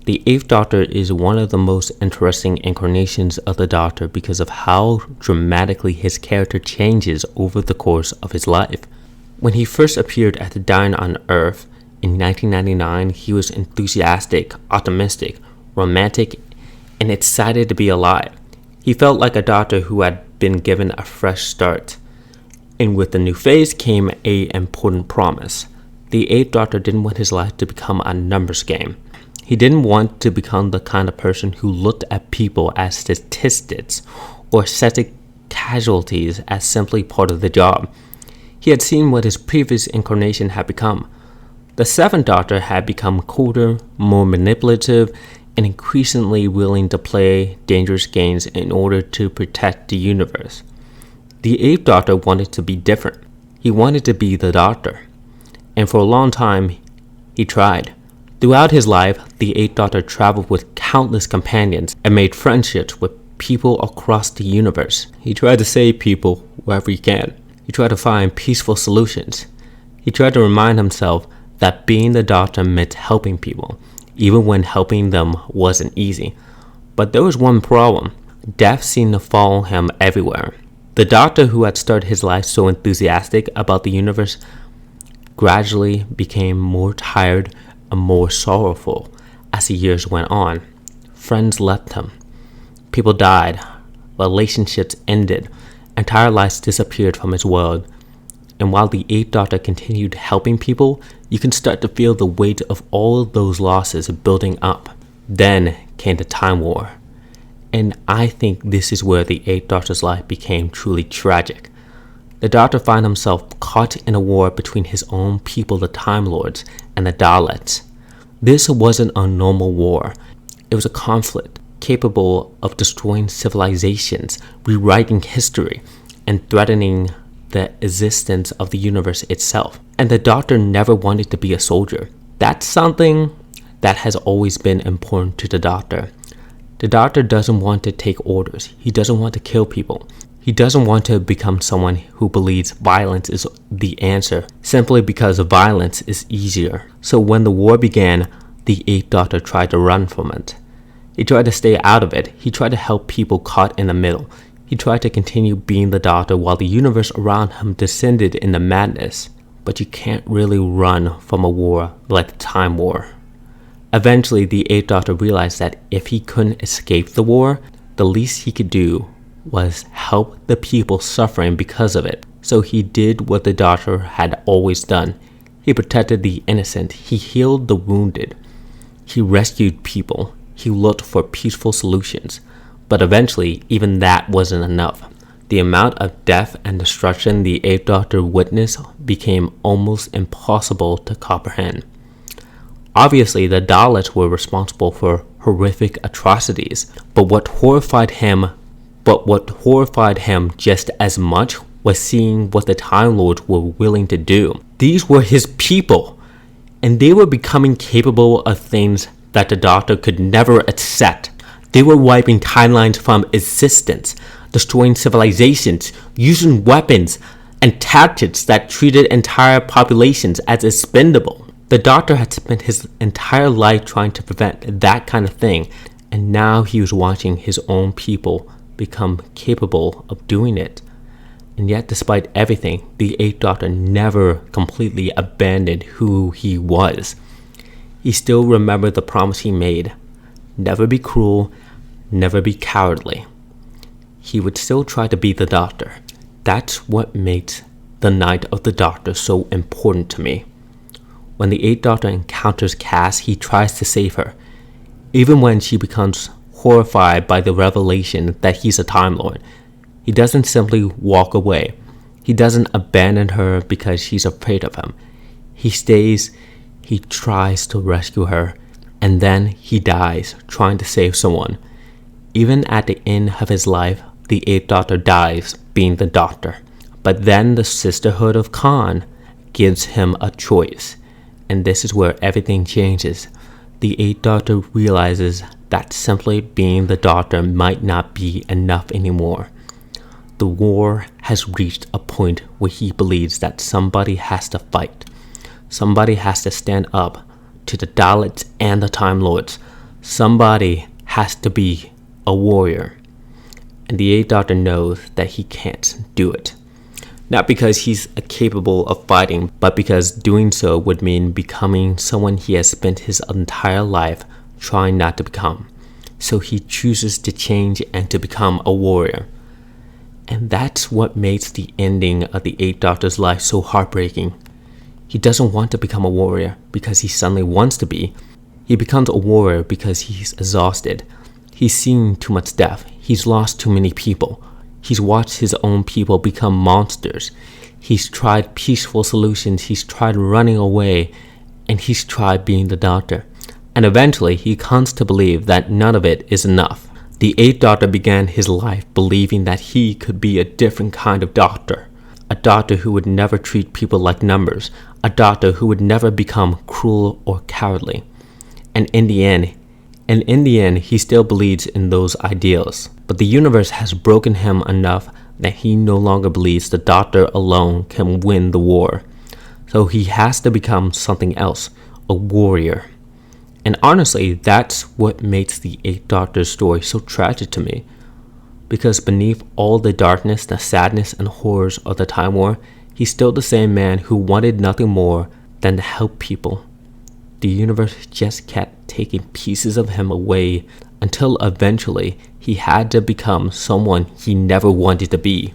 The Eighth Doctor is one of the most interesting incarnations of the Doctor because of how dramatically his character changes over the course of his life. When he first appeared at the Dine on Earth in 1999, he was enthusiastic, optimistic, romantic, and excited to be alive. He felt like a Doctor who had been given a fresh start. And with the new phase came an important promise. The Eighth Doctor didn't want his life to become a numbers game. He didn't want to become the kind of person who looked at people as statistics or static casualties as simply part of the job. He had seen what his previous incarnation had become. The Seventh Doctor had become colder, more manipulative, and increasingly willing to play dangerous games in order to protect the universe. The Eighth Doctor wanted to be different. He wanted to be the Doctor. And for a long time, he tried. Throughout his life, the Eighth Doctor traveled with countless companions and made friendships with people across the universe. He tried to save people wherever he can. He tried to find peaceful solutions. He tried to remind himself that being the Doctor meant helping people, even when helping them wasn't easy. But there was one problem. Death seemed to follow him everywhere. The Doctor, who had started his life so enthusiastic about the universe, gradually became more tired and more sorrowful as the years went on. Friends left him. People died. Relationships ended. Entire lives disappeared from his world. And while the Eighth Doctor continued helping people, you can start to feel the weight of all of those losses building up. Then came the Time War. And I think this is where the Eighth Doctor's life became truly tragic. The Doctor found himself caught in a war between his own people, the Time Lords, and the Daleks. This wasn't a normal war. It was a conflict capable of destroying civilizations, rewriting history, and threatening the existence of the universe itself. And the Doctor never wanted to be a soldier. That's something that has always been important to the Doctor. The Doctor doesn't want to take orders. He doesn't want to kill people. He doesn't want to become someone who believes violence is the answer, simply because violence is easier. So when the war began, the Eighth Doctor tried to run from it. He tried to stay out of it. He tried to help people caught in the middle. He tried to continue being the Doctor while the universe around him descended into madness. But you can't really run from a war like the Time War. Eventually, the Eighth Doctor realized that if he couldn't escape the war, the least he could do was help the people suffering because of it. So he did what the Doctor had always done. He protected the innocent. He healed the wounded. He rescued people. He looked for peaceful solutions. But eventually, even that wasn't enough. The amount of death and destruction the Eighth Doctor witnessed became almost impossible to comprehend. Obviously, the Daleks were responsible for horrific atrocities, but what horrified him just as much was seeing what the Time Lords were willing to do. These were his people, and they were becoming capable of things that the Doctor could never accept. They were wiping timelines from existence, destroying civilizations, using weapons and tactics that treated entire populations as expendable. The Doctor had spent his entire life trying to prevent that kind of thing, and now he was watching his own people become capable of doing it. And yet, despite everything, the Eighth Doctor never completely abandoned who he was. He still remembered the promise he made: never be cruel, never be cowardly. He would still try to be the Doctor. That's what makes the Night of the Doctor so important to me. When the Eighth Doctor encounters Cass, he tries to save her, even when she becomes horrified by the revelation that he's a Time Lord. He doesn't simply walk away. He doesn't abandon her because she's afraid of him. He stays, he tries to rescue her, and then he dies trying to save someone. Even at the end of his life, the Eighth Doctor dies being the Doctor. But then the Sisterhood of Karn gives him a choice. And this is where everything changes. The Eighth Doctor realizes that simply being the Doctor might not be enough anymore. The war has reached a point where he believes that somebody has to fight. Somebody has to stand up to the Daleks and the Time Lords. Somebody has to be a warrior. And the 8th Doctor knows that he can't do it. Not because he's capable of fighting, but because doing so would mean becoming someone he has spent his entire life trying not to become. So he chooses to change and to become a warrior. And that's what makes the ending of the 8th Doctor's life so heartbreaking. He doesn't want to become a warrior because he suddenly wants to be. He becomes a warrior because he's exhausted. He's seen too much death. He's lost too many people. He's watched his own people become monsters. He's tried peaceful solutions. He's tried running away. And he's tried being the Doctor. And eventually, he comes to believe that none of it is enough. The 8th Doctor began his life believing that he could be a different kind of Doctor. A Doctor who would never treat people like numbers. A Doctor who would never become cruel or cowardly. And in the end, he still believes in those ideals. But the universe has broken him enough that he no longer believes the Doctor alone can win the war. So he has to become something else, a warrior. And honestly, that's what makes the 8th Doctor's story so tragic to me. Because beneath all the darkness, the sadness, and horrors of the Time War, he's still the same man who wanted nothing more than to help people. The universe just kept taking pieces of him away until eventually he had to become someone he never wanted to be.